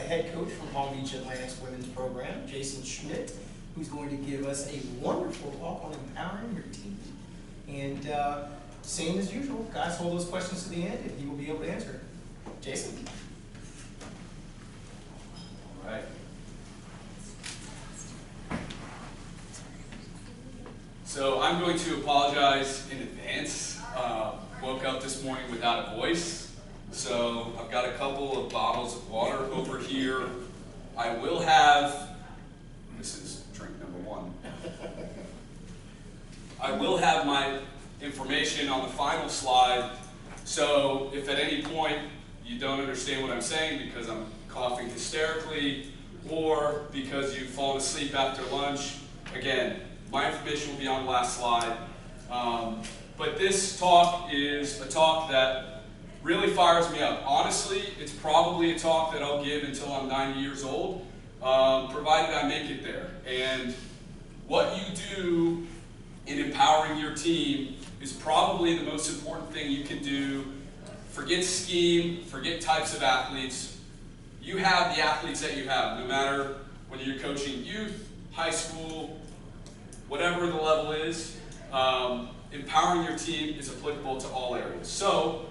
head coach from Palm Beach Atlantic's women's program, Jayson Schmidt, who's going to give us a wonderful talk on empowering your team. And same as usual, guys, hold those questions to the end, and he will be able to answer it. Jayson. All right. So I'm going to apologize in advance. Woke up this morning without a voice, so I've got a couple of bottles of water over here. I will have, this is drink number one, I will have my information on the final slide, so if at any point you don't understand what I'm saying because I'm coughing hysterically or because you've fallen asleep after lunch, again, my information will be on the last slide. But this talk is a talk that really fires me up. Honestly, it's probably a talk that I'll give until I'm 90 years old, provided I make it there. And what you do in empowering your team is probably the most important thing you can do. Forget scheme, forget types of athletes. You have the athletes that you have, no matter whether you're coaching youth, high school, whatever the level is. Empowering your team is applicable to all areas. So,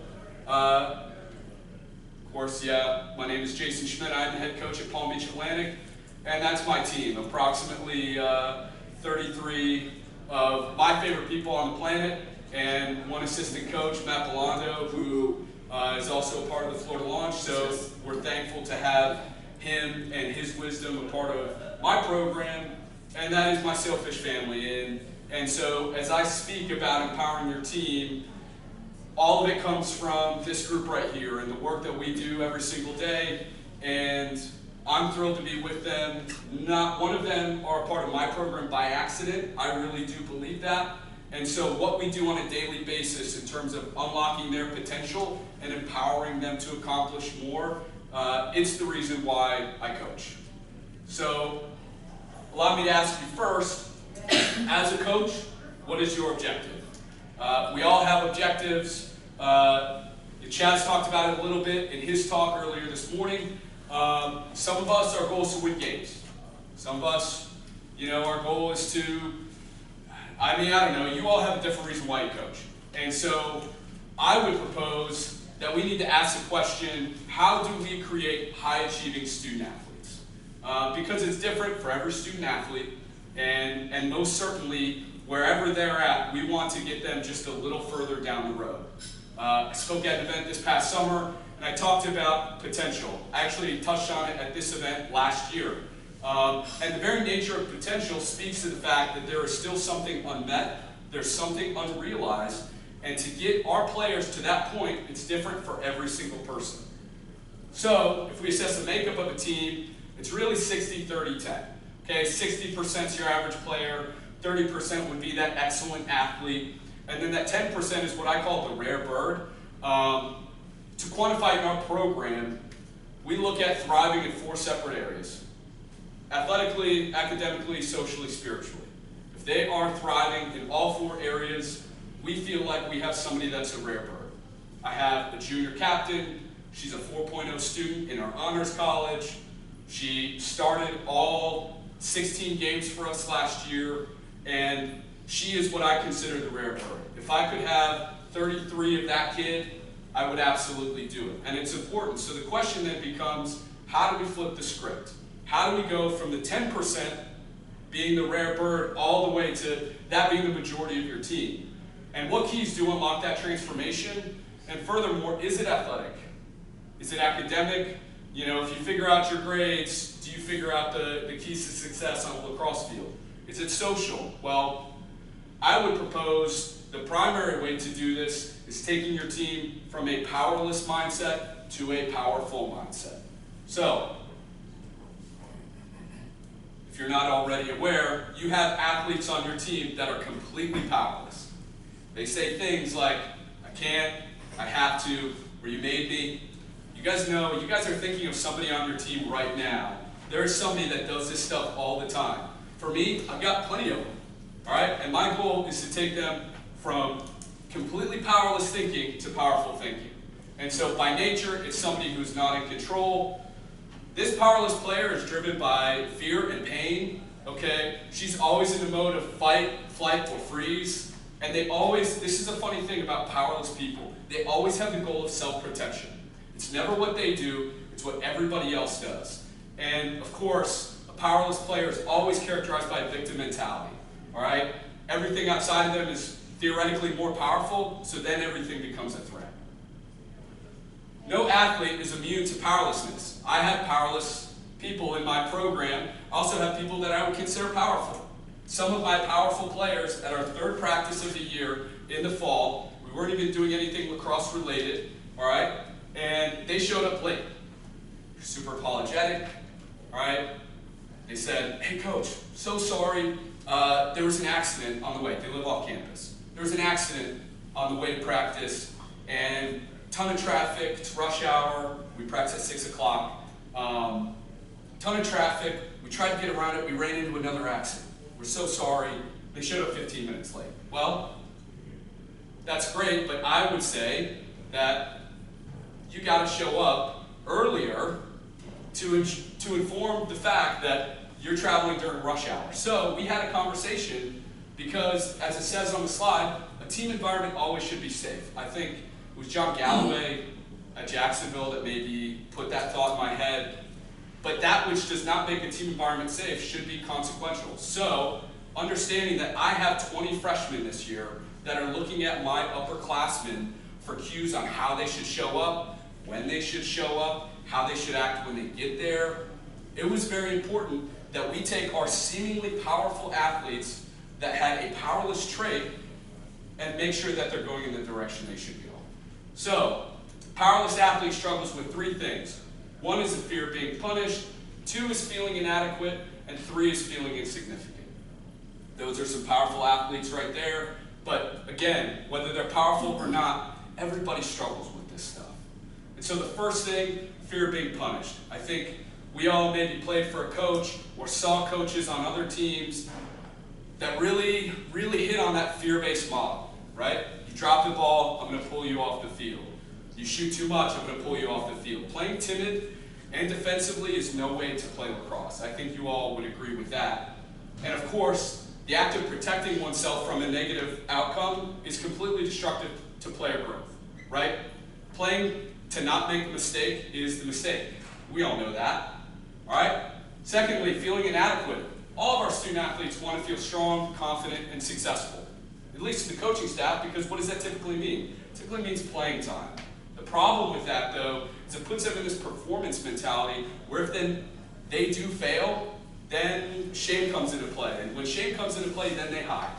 of course, yeah, my name is Jayson Schmidt. I'm the head coach at Palm Beach Atlantic, and that's my team. Approximately 33 of my favorite people on the planet, and one assistant coach, Matt Belando, who is also a part of the Florida launch. So we're thankful to have him and his wisdom a part of my program, and that is my Sailfish family. And so as I speak about empowering your team, all of it comes from this group right here and the work that we do every single day. And I'm thrilled to be with them. Not one of them are a part of my program by accident. I really do believe that. And so what we do on a daily basis in terms of unlocking their potential and empowering them to accomplish more, it's the reason why I coach. So allow me to ask you first, as a coach, what is your objective? We all have objectives. Chad's talked about it a little bit in his talk earlier this morning. Some of us, our goal is to win games. Some of us, our goal is to, I don't know, you all have a different reason why you coach. And so I would propose that we need to ask the question, how do we create high-achieving student athletes? Because it's different for every student athlete. And most certainly, wherever they're at, we want to get them just a little further down the road. I spoke at an event this past summer, and I talked about potential. I actually touched on it at this event last year. And the very nature of potential speaks to the fact that there is still something unmet, there's something unrealized, and to get our players to that point, it's different for every single person. So, if we assess the makeup of a team, it's really 60-30-10. Okay, 60% is your average player, 30% would be that excellent athlete, and then that 10% is what I call the rare bird. To quantify our program, we look at thriving in 4 separate areas: athletically, academically, socially, spiritually. If they are thriving in all 4 areas, we feel like we have somebody that's a rare bird. I have a junior captain. She's a 4.0 student in our honors college. She started all 16 games for us last year, and she is what I consider the rare bird. If I could have 33 of that kid, I would absolutely do it. And it's important. So the question then becomes, how do we flip the script? How do we go from the 10% being the rare bird all the way to that being the majority of your team? And what keys do unlock that transformation? And furthermore, is it athletic? Is it academic? If you figure out your grades, do you figure out the keys to success on a lacrosse field? Is it social? Well, I would propose the primary way to do this is taking your team from a powerless mindset to a powerful mindset. So, if you're not already aware, you have athletes on your team that are completely powerless. They say things like, I can't, I have to, or you made me. You guys know, you guys are thinking of somebody on your team right now. There is somebody that does this stuff all the time. For me, I've got plenty of them, all right? And my goal is to take them from completely powerless thinking to powerful thinking. And so by nature, it's somebody who's not in control. This powerless player is driven by fear and pain, okay? She's always in the mode of fight, flight, or freeze. And they always, this is a funny thing about powerless people, they always have the goal of self-protection. It's never what they do, it's what everybody else does. And of course, a powerless player is always characterized by a victim mentality, all right? Everything outside of them is theoretically more powerful, so then everything becomes a threat. No athlete is immune to powerlessness. I have powerless people in my program. I also have people that I would consider powerful. Some of my powerful players at our third practice of the year in the fall, we weren't even doing anything lacrosse related, all right? And they showed up late, super apologetic, all right? They said, hey coach, so sorry, there was an accident on the way. They live off campus. There was an accident on the way to practice, and ton of traffic, it's rush hour, we practice at 6 o'clock. Ton of traffic, we tried to get around it, we ran into another accident. We're so sorry, they showed up 15 minutes late. Well, that's great, but I would say that you gotta show up earlier to inform the fact that you're traveling during rush hour. So we had a conversation because, as it says on the slide, a team environment always should be safe. I think it was John Galloway at Jacksonville that maybe put that thought in my head. But that which does not make a team environment safe should be consequential. So, understanding that I have 20 freshmen this year that are looking at my upperclassmen for cues on how they should show up, when they should show up, how they should act when they get there, it was very important that we take our seemingly powerful athletes that had a powerless trait and make sure that they're going in the direction they should go. So, powerless athlete struggles with 3 things. 1 is the fear of being punished, 2 is feeling inadequate, and 3 is feeling insignificant. Those are some powerful athletes right there, but again, whether they're powerful or not, everybody struggles with this stuff. And so the first thing, fear of being punished. I think we all maybe played for a coach or saw coaches on other teams that really hit on that fear-based model, right? You drop the ball, I'm going to pull you off the field. You shoot too much, I'm going to pull you off the field. Playing timid and defensively is no way to play lacrosse. I think you all would agree with that. And of course, the act of protecting oneself from a negative outcome is completely destructive to player growth, right? Playing to not make a mistake is the mistake. We all know that, all right? Secondly, feeling inadequate. All of our student athletes want to feel strong, confident, and successful, at least to the coaching staff, because what does that typically mean? It typically means playing time. The problem with that, though, is it puts them in this performance mentality where if then they do fail, then shame comes into play. And when shame comes into play, then they hide,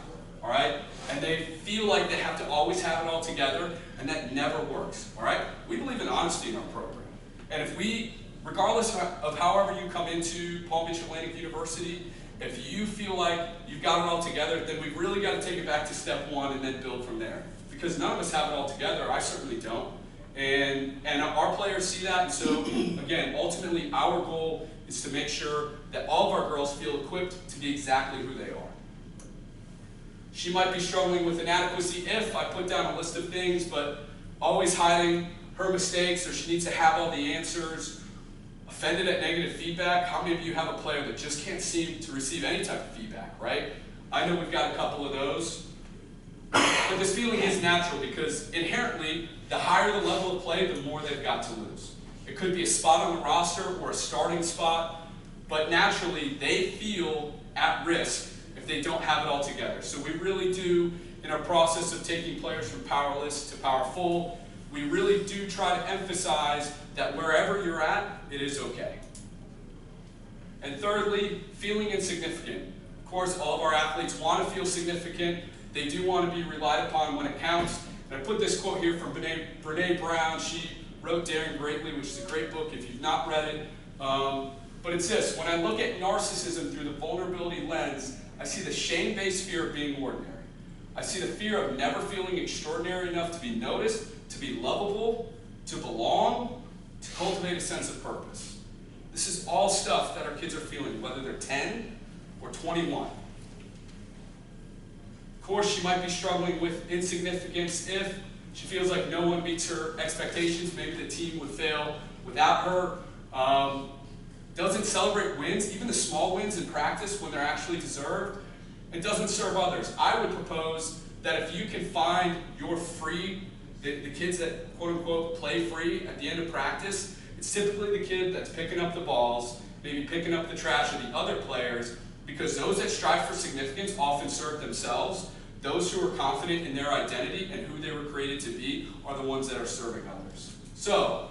all right? And they feel like they have to always have it all together, and that never works, all right? We believe in honesty in our program. And if we, regardless of however you come into Palm Beach Atlantic University, if you feel like you've got it all together, then we've really got to take it back to step 1 and then build from there. Because none of us have it all together. I certainly don't. And our players see that, and so, again, ultimately our goal is to make sure that all of our girls feel equipped to be exactly who they are. She might be struggling with inadequacy if I put down a list of things, but always hiding her mistakes, or she needs to have all the answers. Offended at negative feedback. How many of you have a player that just can't seem to receive any type of feedback, right? I know we've got a couple of those. But this feeling is natural because inherently, the higher the level of play, the more they've got to lose. It could be a spot on the roster or a starting spot, but naturally, they feel at risk if they don't have it all together. So we really do, in our process of taking players from powerless to powerful, we really do try to emphasize that wherever you're at, it is okay. And thirdly, feeling insignificant. Of course, all of our athletes want to feel significant. They do want to be relied upon when it counts. And I put this quote here from Brene Brown. She wrote Daring Greatly, which is a great book if you've not read it. But it's this: when I look at narcissism through the vulnerability lens, I see the shame-based fear of being ordinary. I see the fear of never feeling extraordinary enough to be noticed, to be lovable, to belong, to cultivate a sense of purpose. This is all stuff that our kids are feeling, whether they're 10 or 21. Of course, she might be struggling with insignificance if she feels like no one meets her expectations. Maybe the team would fail without her. doesn't celebrate wins, even the small wins in practice when they're actually deserved, and doesn't serve others. I would propose that if you can find your free, the kids that quote unquote play free at the end of practice, it's typically the kid that's picking up the balls, maybe picking up the trash of the other players, because those that strive for significance often serve themselves. Those who are confident in their identity and who they were created to be are the ones that are serving others. So,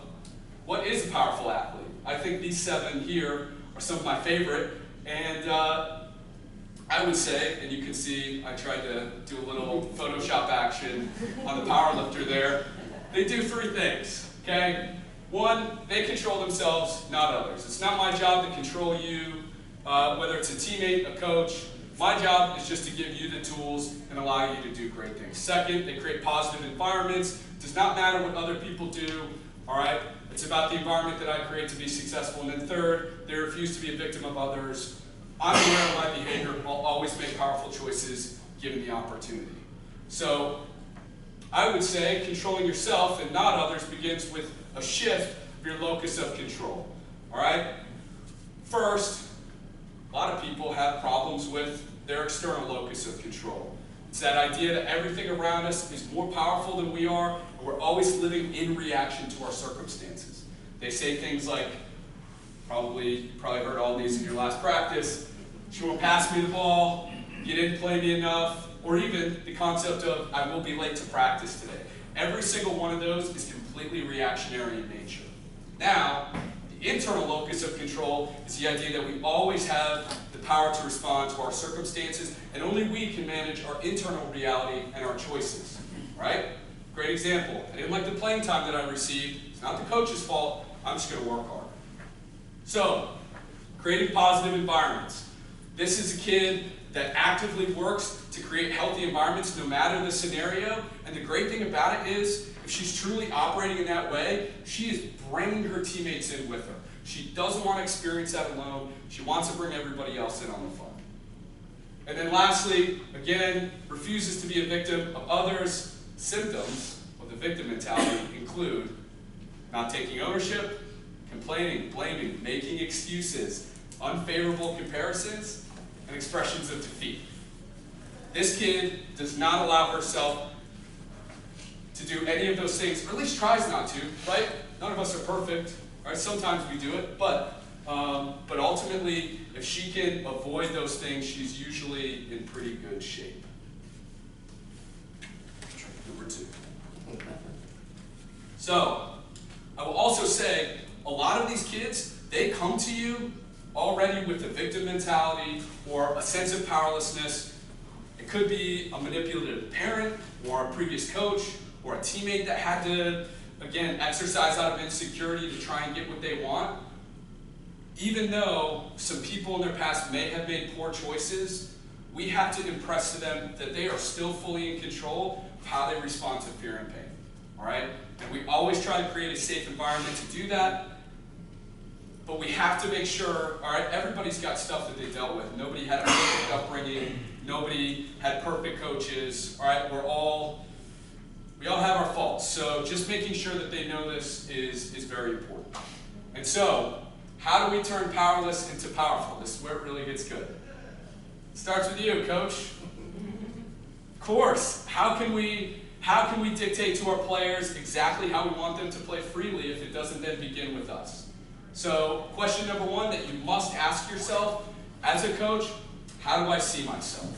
what is a powerful athlete? I think these 7 here are some of my favorite, and I would say, and you can see I tried to do a little Photoshop action on the powerlifter there, they do 3 things, okay? 1, they control themselves, not others. It's not my job to control you, whether it's a teammate, a coach. My job is just to give you the tools and allow you to do great things. 2nd, they create positive environments. It does not matter what other people do, all right? It's about the environment that I create to be successful. And then 3rd, they refuse to be a victim of others. I'm aware of my behavior. I'll always make powerful choices given the opportunity. So I would say controlling yourself and not others begins with a shift of your locus of control, all right? First, a lot of people have problems with their external locus of control. It's that idea that everything around us is more powerful than we are, and we're always living in reaction to our circumstances. They say things like, you probably heard all these in your last practice, "You won't pass me the ball," "You didn't play me enough," or even the concept of, "I will be late to practice today." Every single one of those is completely reactionary in nature. Now, the internal locus of control is the idea that we always have the power to respond to our circumstances, and only we can manage our internal reality and our choices, right? Great example. I didn't like the playing time that I received. It's not the coach's fault. I'm just going to work hard. So, creating positive environments. This is a kid that actively works to create healthy environments no matter the scenario, and the great thing about it is, if she's truly operating in that way, she is bringing her teammates in with her. She doesn't want to experience that alone. She wants to bring everybody else in on the fun. And then lastly, again, refuses to be a victim of others. Symptoms of the victim mentality include not taking ownership, complaining, blaming, making excuses, unfavorable comparisons, and expressions of defeat. This kid does not allow herself to do any of those things, or at least tries not to, right? None of us are perfect, right? Sometimes we do it, but ultimately, if she can avoid those things, she's usually in pretty good shape. Number 2. So, I will also say, a lot of these kids, they come to you already with a victim mentality or a sense of powerlessness. It could be a manipulative parent or a previous coach or a teammate that had to, again, exercise out of insecurity to try and get what they want. Even though some people in their past may have made poor choices, we have to impress to them that they are still fully in control of how they respond to fear and pain, all right? And we always try to create a safe environment to do that, but we have to make sure, all right, everybody's got stuff that they dealt with. Nobody had a perfect upbringing. Nobody had perfect coaches, all right? We all have our faults, so just making sure that they know this is very important. And so, how do we turn powerless into powerful? This is where it really gets good. It starts with you, coach. Of course, how can we dictate to our players exactly how we want them to play freely if it doesn't then begin with us? So, question number 1 that you must ask yourself as a coach, how do I see myself?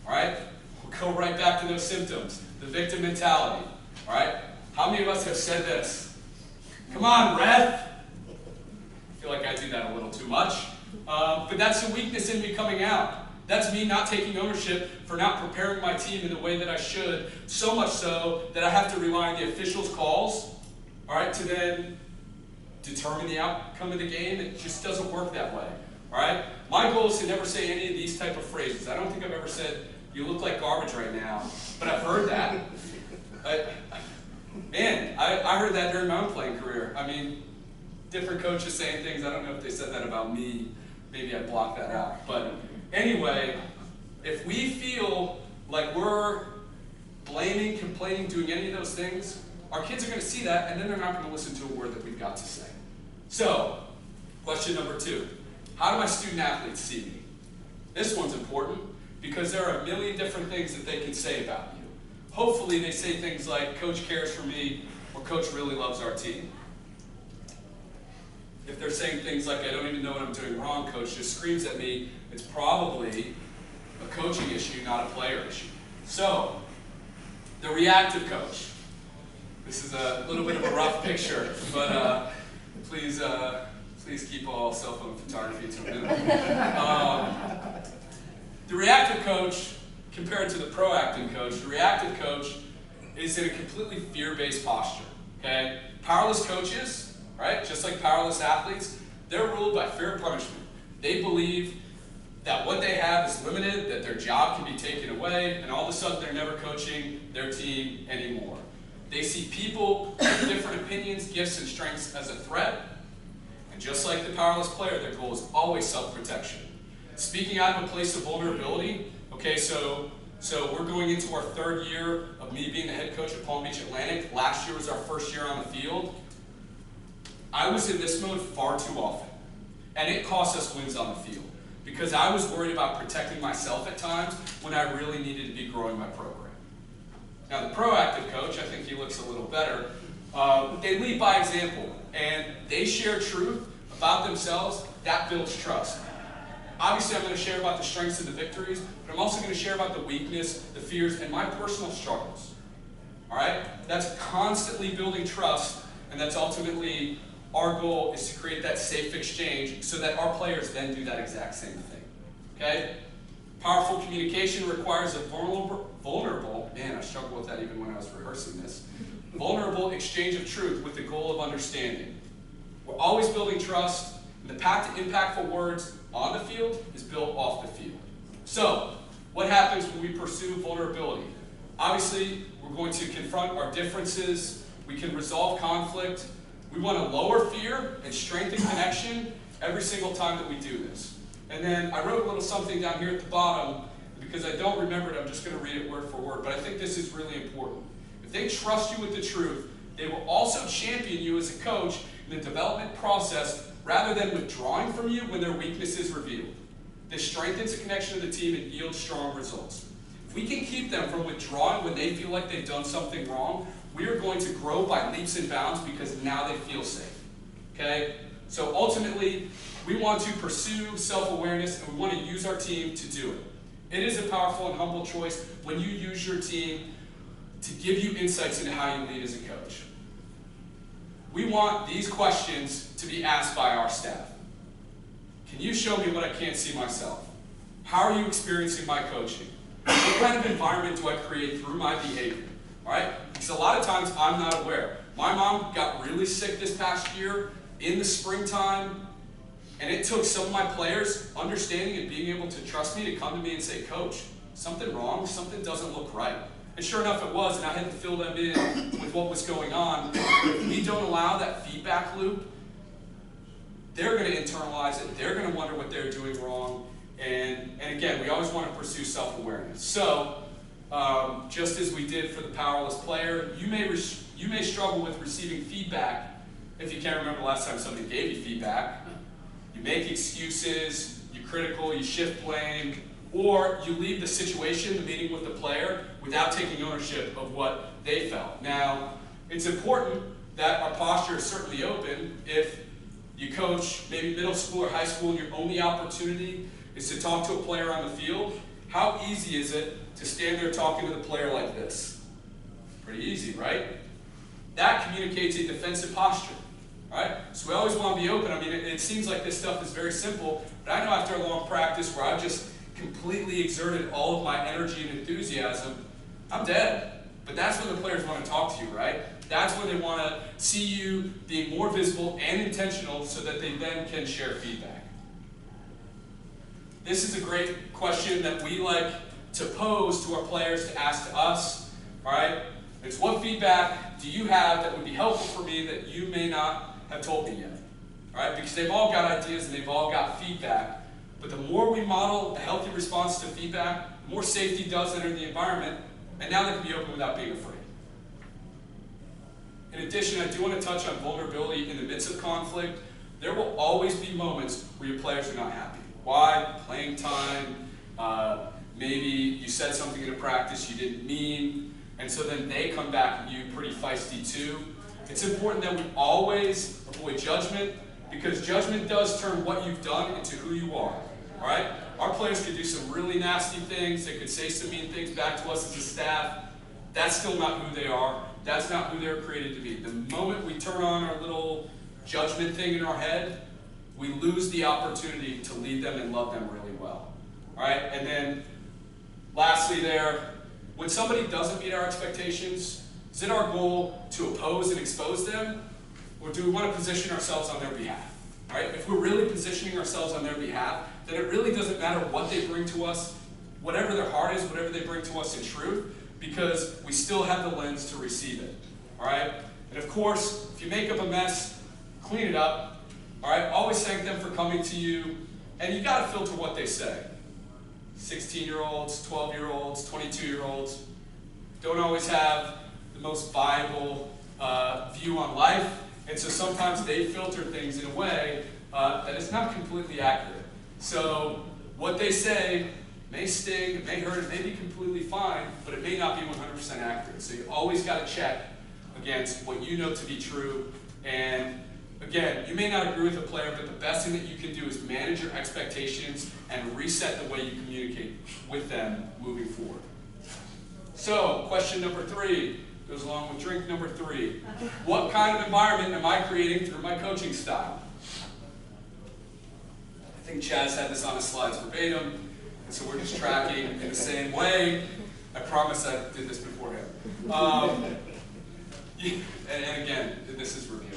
All right? We'll go right back to those symptoms. The victim mentality, all right? How many of us have said this? Come on, ref. I feel like I do that a little too much. But that's a weakness in me coming out. That's me not taking ownership for not preparing my team in the way that I should, so much so that I have to rely on the officials' calls, all right, to then determine the outcome of the game. It just doesn't work that way, all right? My goal is to never say any of these type of phrases. I don't think I've ever said, "You look like garbage right now," but I've heard that. I heard that during my own playing career. I mean, different coaches saying things. I don't know if they said that about me. Maybe I blocked that out. But anyway, if we feel like we're blaming, complaining, doing any of those things, our kids are going to see that, and then they're not going to listen to a word that we've got to say. So, question number 2. how do my student athletes see me? This one's important because there are a million different things that they can say about you. Hopefully they say things like, Coach cares for me, or Coach really loves our team. If they're saying things like, I don't even know what I'm doing wrong, Coach just screams at me, it's probably a coaching issue, not a player issue. So, the reactive coach. This is a little bit of a rough picture, but please keep all cell phone photography to a minimum. The reactive coach, compared to the proactive coach, the reactive coach is in a completely fear-based posture. Okay? Powerless coaches, right, just like powerless athletes, they're ruled by fear of punishment. They believe that what they have is limited, that their job can be taken away, and all of a sudden they're never coaching their team anymore. They see people with different opinions, gifts, and strengths as a threat, and just like the powerless player, their goal is always self-protection. Speaking out of a place of vulnerability, okay, so we're going into our third year of me being the head coach at Palm Beach Atlantic. Last year was our first year on the field. I was in this mode far too often, and it cost us wins on the field because I was worried about protecting myself at times when I really needed to be growing my program. Now the proactive coach, I think he looks a little better, they lead by example, and they share truth about themselves. That builds trust. Obviously, I'm going to share about the strengths and the victories, but I'm also going to share about the weakness, the fears, and my personal struggles. All right? That's constantly building trust, and that's ultimately our goal is to create that safe exchange so that our players then do that exact same thing. Okay? Powerful communication requires a vulnerable, man, I struggled with that even when I was rehearsing this, vulnerable exchange of truth with the goal of understanding. We're always building trust, and the path to impactful words on the field is built off the field. So, what happens when we pursue vulnerability? Obviously, we're going to confront our differences, we can resolve conflict, we want to lower fear and strengthen connection every single time that we do this. And then I wrote a little something down here at the bottom, because I don't remember it, I'm just going to read it word for word, but I think this is really important. If they trust you with the truth, they will also champion you as a coach in the development process rather than withdrawing from you when their weakness is revealed. This strengthens the connection of the team and yields strong results. If we can keep them from withdrawing when they feel like they've done something wrong, we are going to grow by leaps and bounds because now they feel safe. Okay? So ultimately, we want to pursue self-awareness and we want to use our team to do it. It is a powerful and humble choice when you use your team to give you insights into how you lead as a coach. We want these questions to be asked by our staff. Can you show me what I can't see myself? How are you experiencing my coaching? What kind of environment do I create through my behavior? All right? Because a lot of times I'm not aware. My mom got really sick this past year in the springtime, and it took some of my players understanding and being able to trust me to come to me and say, Coach, something wrong, something doesn't look right. And sure enough it was, and I had to fill them in with what was going on. If we don't allow that feedback loop, they're going to internalize it, they're going to wonder what they're doing wrong, and again, we always want to pursue self-awareness. So, just as we did for the powerless player, you may struggle with receiving feedback if you can't remember the last time somebody gave you feedback. You make excuses, you're critical, you shift blame, or you leave the situation, the meeting with the player, without taking ownership of what they felt. Now, it's important that our posture is certainly open. If you coach maybe middle school or high school and your only opportunity is to talk to a player on the field, how easy is it to stand there talking to the player like this? Pretty easy, right? That communicates a defensive posture. Right? So we always want to be open. I mean, it seems like this stuff is very simple, but I know after a long practice where I've just completely exerted all of my energy and enthusiasm, I'm dead. But that's when the players want to talk to you, right? That's when they want to see you being more visible and intentional so that they then can share feedback. This is a great question that we like to pose to our players to ask to us, all right? It's what feedback do you have that would be helpful for me that you may not have told me yet, all right? Because they've all got ideas and they've all got feedback, but the more we model a healthy response to feedback, the more safety does enter the environment, and now they can be open without being afraid. In addition, I do want to touch on vulnerability in the midst of conflict. there will always be moments where your players are not happy. Why? Playing time, maybe you said something in a practice you didn't mean, and so then they come back at you pretty feisty too. It's important that we always avoid judgment, because judgment does turn what you've done into who you are. All right? Our players could do some really nasty things. They could say some mean things back to us as a staff. That's still not who they are. That's not who they're created to be. The moment we turn on our little judgment thing in our head, we lose the opportunity to lead them and love them really well. All right? And then lastly there, when somebody doesn't meet our expectations, is it our goal to oppose and expose them, or do we want to position ourselves on their behalf? All right? If we're really positioning ourselves on their behalf, then it really doesn't matter what they bring to us, whatever their heart is, whatever they bring to us in truth, because we still have the lens to receive it. All right? And of course, if you make up a mess, clean it up. All right? Always thank them for coming to you, and you got to filter what they say. 16-year-olds, 12-year-olds, 22-year-olds don't always have the most viable view on life, and so sometimes they filter things in a way that is not completely accurate. So what they say may sting, it may hurt, it may be completely fine, but it may not be 100% accurate. So you always got to check against what you know to be true. And again, you may not agree with a player, but the best thing that you can do is manage your expectations and reset the way you communicate with them moving forward. So, question number 3 goes along with drink number 3. What kind of environment am I creating through my coaching style? I think Chaz had this on his slides verbatim, and so we're just tracking in the same way. I promise I did this beforehand. And again, this is review.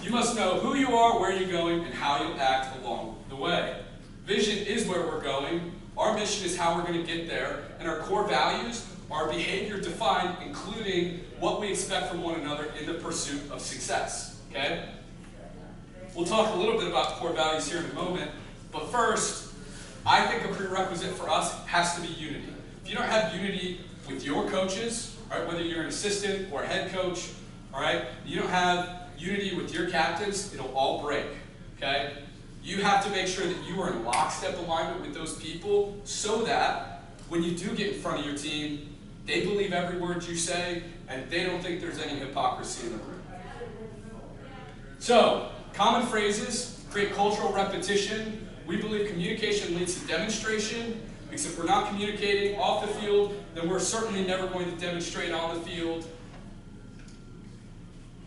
You must know who you are, where you're going, and how you'll act along the way. Vision is where we're going. Our mission is how we're going to get there. And our core values are behavior defined, including what we expect from one another in the pursuit of success. Okay? We'll talk a little bit about core values here in a moment. But first, I think a prerequisite for us has to be unity. If you don't have unity with your coaches, right, whether you're an assistant or a head coach, all right, you don't have unity with your captains, it'll all break, okay? You have to make sure that you are in lockstep alignment with those people so that when you do get in front of your team, they believe every word you say and they don't think there's any hypocrisy in the room. So, common phrases create cultural repetition. We believe communication leads to demonstration, because if we're not communicating off the field, then we're certainly never going to demonstrate on the field.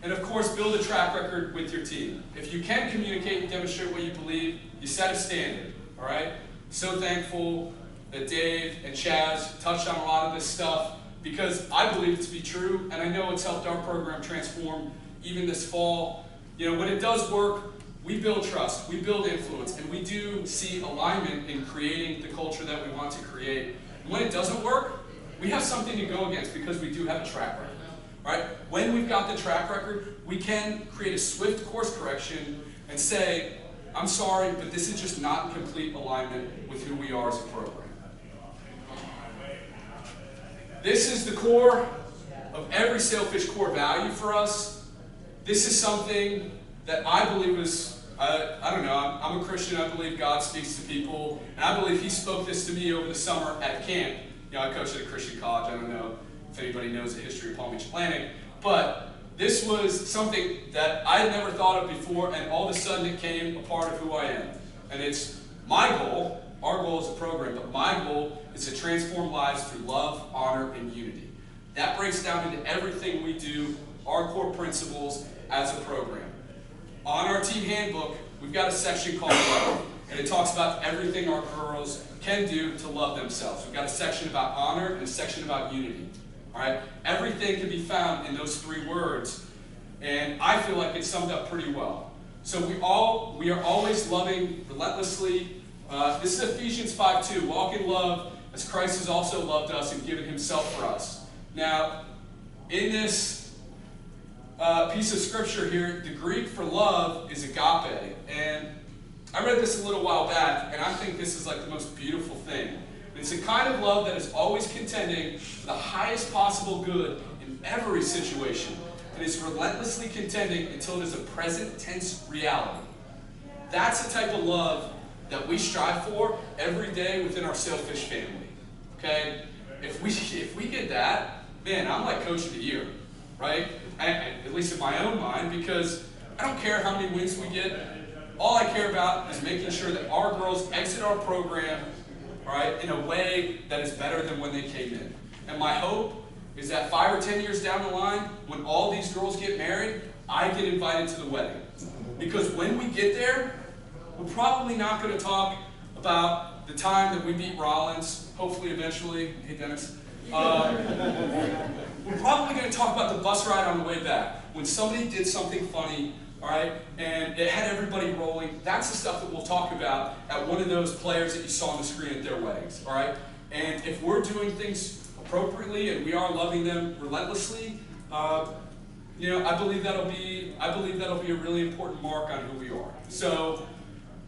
And of course, build a track record with your team. If you can communicate and demonstrate what you believe, you set a standard, all right? So thankful that Dave and Chaz touched on a lot of this stuff, because I believe it to be true, and I know it's helped our program transform even this fall. You know, when it does work, we build trust, we build influence, and we do see alignment in creating the culture that we want to create. And when it doesn't work, we have something to go against because we do have a track record. Right? When we've got the track record, we can create a swift course correction and say, I'm sorry, but this is just not in complete alignment with who we are as a program. This is the core of every Sailfish core value for us. This is something that I believe is, I don't know, I'm a Christian, I believe God speaks to people, and I believe He spoke this to me over the summer at camp. You know, I coached at a Christian college, I don't know if anybody knows the history of Palm Beach Atlantic, but this was something that I had never thought of before, and all of a sudden it became a part of who I am. And it's my goal, our goal as a program, but my goal is to transform lives through love, honor, and unity. That breaks down into everything we do, our core principles as a program. On our team handbook, we've got a section called Love, and it talks about everything our girls can do to love themselves. We've got a section about honor and a section about unity. All right? Everything can be found in those 3 words, and I feel like it's summed up pretty well. So we are always loving relentlessly. This is Ephesians 5:2. Walk in love as Christ has also loved us and given Himself for us. Now, in this piece of scripture here, the Greek for love is agape, and I read this a little while back, and I think this is like the most beautiful thing. It's a kind of love that is always contending for the highest possible good in every situation, and is relentlessly contending until it is a present tense reality. That's the type of love that we strive for every day within our Sailfish family, okay? If we get that, man, I'm like Coach of the Year, right? At least in my own mind, because I don't care how many wins we get. All I care about is making sure that our girls exit our program, right, in a way that is better than when they came in. And my hope is that 5 or 10 years down the line, when all these girls get married, I get invited to the wedding. Because when we get there, we're probably not going to talk about the time that we beat Rollins, hopefully eventually. Hey, Dennis. We're probably going to talk about the bus ride on the way back. When somebody did something funny, all right, and it had everybody rolling. That's the stuff that we'll talk about at one of those players that you saw on the screen at their weddings, all right? And if we're doing things appropriately and we are loving them relentlessly, you know, I believe that'll be a really important mark on who we are. So,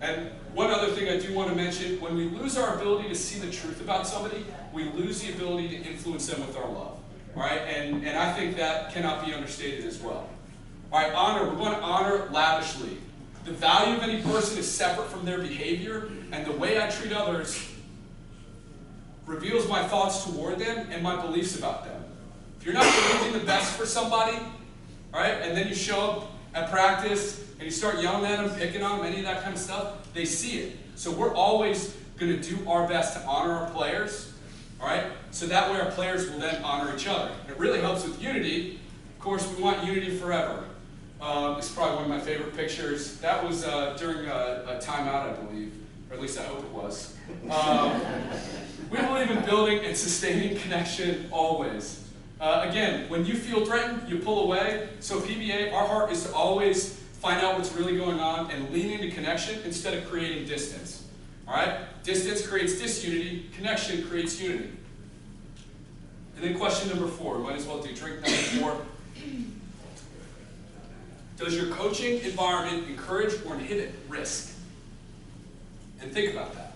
and one other thing I do want to mention, when we lose our ability to see the truth about somebody, we lose the ability to influence them with our love. All right, and I think that cannot be understated as well. All right, honor, we're going to honor lavishly. The value of any person is separate from their behavior, and the way I treat others reveals my thoughts toward them and my beliefs about them. If you're not believing the best for somebody, all right, and then you show up at practice and you start yelling at them, picking on them, any of that kind of stuff, they see it. So we're always going to do our best to honor our players, all right? So that way our players will then honor each other. And it really helps with unity. Of course, we want unity forever. This is probably one of my favorite pictures. That was during a timeout, I believe, or at least I hope it was. We believe in building and sustaining connection always. Again, when you feel threatened, you pull away. So PBA, our heart is to always find out what's really going on and lean into connection instead of creating distance. All right? Distance creates disunity. Connection creates unity. And then question number 4. Might as well do drink number 4. Does your coaching environment encourage or inhibit risk? And think about that.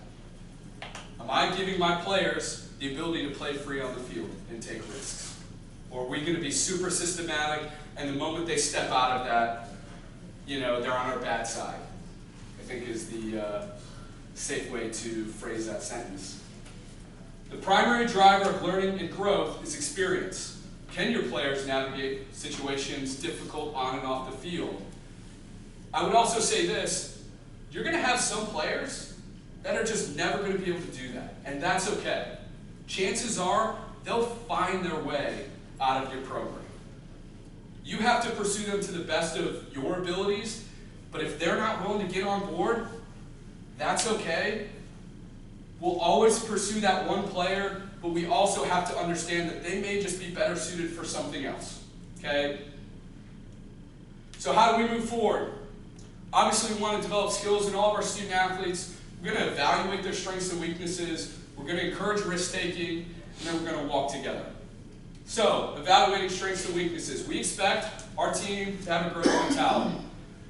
Am I giving my players the ability to play free on the field and take risks? Or are we going to be super systematic, and the moment they step out of that, you know, they're on our bad side? I think is the safe way to phrase that sentence. The primary driver of learning and growth is experience. Can your players navigate situations difficult on and off the field? I would also say this, you're going to have some players that are just never going to be able to do that, and that's okay. Chances are they'll find their way out of your program. You have to pursue them to the best of your abilities, but if they're not willing to get on board, that's okay. We'll always pursue that one player, but we also have to understand that they may just be better suited for something else, okay? So how do we move forward? Obviously, we want to develop skills in all of our student athletes. We're going to evaluate their strengths and weaknesses. We're going to encourage risk-taking, and then we're going to walk together. So, evaluating strengths and weaknesses. We expect our team to have a growth mentality.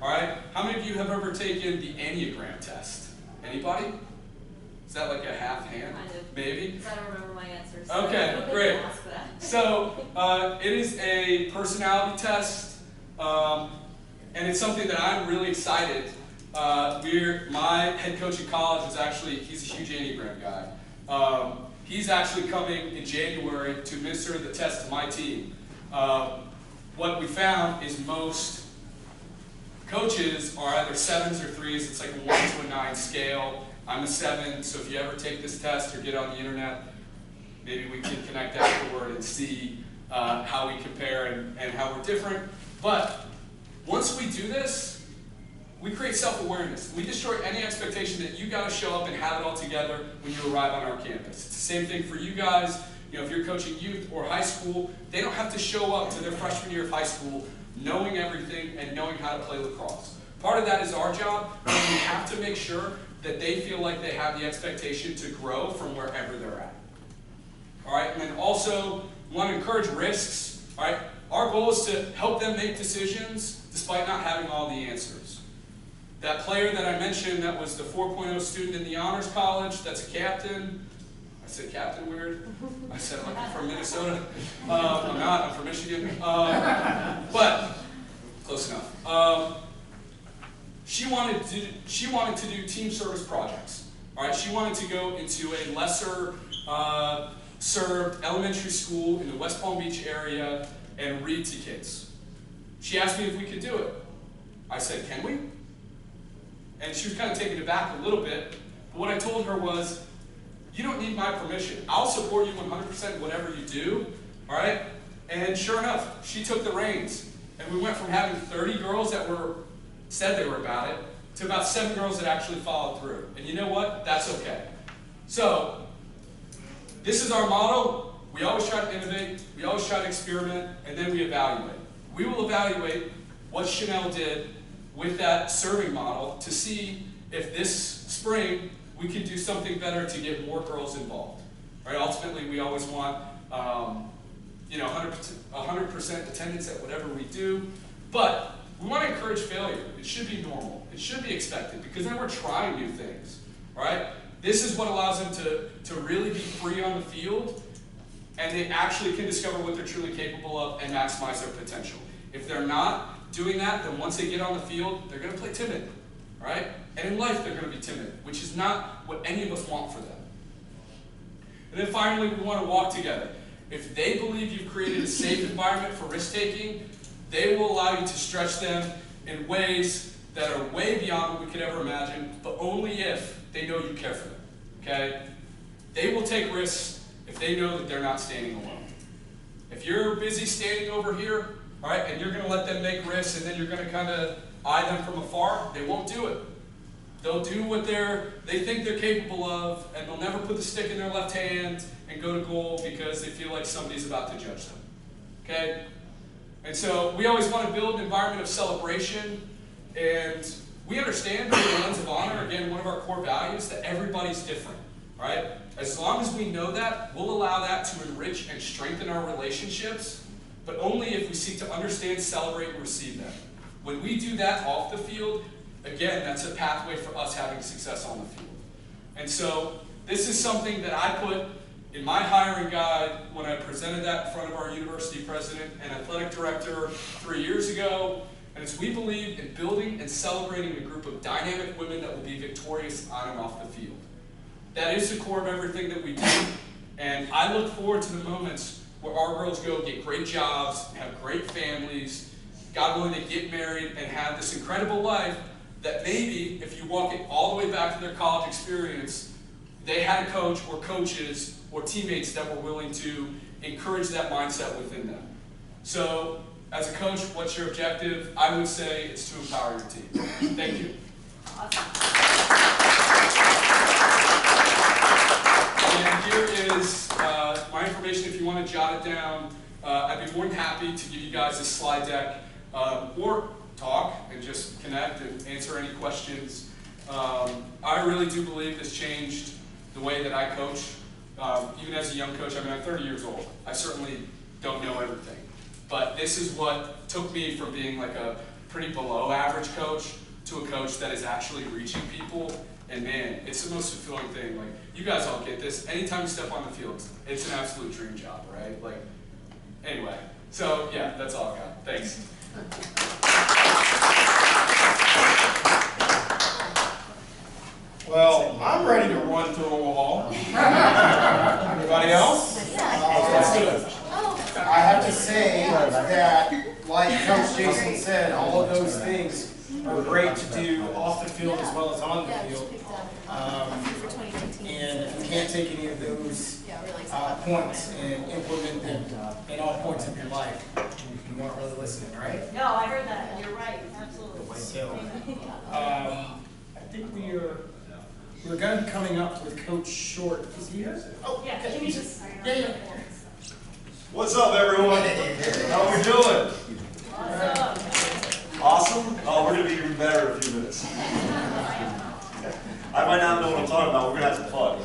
All right? How many of you have ever taken the Enneagram test? Anybody? Is that like a half hand? Kind of. Maybe? Because I don't remember my answers. So Okay, great. ask that. So, it is a personality test, and it's something that I'm really excited. My head coach in college is actually, he's a huge Enneagram guy. He's actually coming in January to administer the test to my team. What we found is most coaches are either 7s or 3s. It's like a 1 to a 9 scale. I'm a 7, so if you ever take this test or get on the internet, maybe we can connect afterward and see how we compare and how we're different. But once we do this, we create self-awareness. We destroy any expectation that you got to show up and have it all together when you arrive on our campus. It's the same thing for you guys. You know, if you're coaching youth or high school, they don't have to show up to their freshman year of high school knowing everything and knowing how to play lacrosse. Part of that is our job, but we have to make sure that they feel like they have the expectation to grow from wherever they're at. All right, and then also, we want to encourage risks. All right, our goal is to help them make decisions despite not having all the answers. That player that I mentioned that was the 4.0 student in the Honors College, that's a captain. I said captain weird. I said I'm from Minnesota. I'm not, I'm from Michigan. But close enough. she wanted to do team service projects. All right, she wanted to go into a lesser served elementary school in the West Palm Beach area and read to kids. She asked me if we could do it. I said, can we? And she was kind of taken aback a little bit. But what I told her was, you don't need my permission. I'll support you 100% in whatever you do, all right? And sure enough, she took the reins. And we went from having 30 girls that said they were about it, to about 7 girls that actually followed through. And you know what? That's okay. So, this is our model. We always try to innovate, we always try to experiment, and then we evaluate. We will evaluate what Chanel did with that serving model to see if this spring we can do something better to get more girls involved. Right? Ultimately, we always want 100% attendance at whatever we do, but we want to encourage failure. It should be normal. It should be expected, because then we're trying new things. Right? This is what allows them to really be free on the field, and they actually can discover what they're truly capable of and maximize their potential. If they're not doing that, then once they get on the field, they're going to play timid. Right? And in life, they're going to be timid, which is not what any of us want for them. And then finally, we want to walk together. If they believe you've created a safe environment for risk-taking, they will allow you to stretch them in ways that are way beyond what we could ever imagine, but only if they know you care for them. Okay? They will take risks if they know that they're not standing alone. If you're busy standing over here, all right, and you're going to let them make risks, and then you're going to kind of eye them from afar, they won't do it. They'll do what they think they're capable of, and they'll never put the stick in their left hand and go to goal because they feel like somebody's about to judge them. Okay? And so we always want to build an environment of celebration, and we understand through the lens of honor, again, one of our core values, that everybody's different. Right? As long as we know that, we'll allow that to enrich and strengthen our relationships, but only if we seek to understand, celebrate, and receive them. When we do that off the field, again, that's a pathway for us having success on the field. And so this is something that I put in my hiring guide when I presented that in front of our university president and athletic director 3 years ago. And it's we believe in building and celebrating a group of dynamic women that will be victorious on and off the field. That is the core of everything that we do. And I look forward to the moments where our girls go get great jobs, have great families, God willing, they get married and have this incredible life that maybe, if you walk it all the way back to their college experience, they had a coach or coaches or teammates that were willing to encourage that mindset within them. So, as a coach, what's your objective? I would say it's to empower your team. Thank you. And here is my information if you want to jot it down. I'd be more than happy to give you guys this slide deck or talk and just connect and answer any questions. I really do believe this changed the way that I coach. Even as a young coach, I mean, I'm 30 years old. I certainly don't know everything. But this is what took me from being like a pretty below average coach to a coach that is actually reaching people. And man, it's the most fulfilling thing. Like, you guys all get this. Anytime you step on the field, it's an absolute dream job, right? Like, anyway. So yeah, that's all I've got. Thanks. Well, I'm ready to run through a wall. Anybody else? Let's do it. I have to say that, like Coach Jayson said, all of those things are great to do off the field as well as on the field. And if you can't take any of those points and implement them in all points of your life, you weren't really listening, right? No, I heard that. You're right. Absolutely. So, I think we're going to be coming up with Coach Short. Is he here? Oh, yeah. okay. Can you just? Yeah. What's up, everyone? How we doing? Awesome? Oh, we're going to be even better in a few minutes. I might not know what I'm talking about. We're going to have some fun.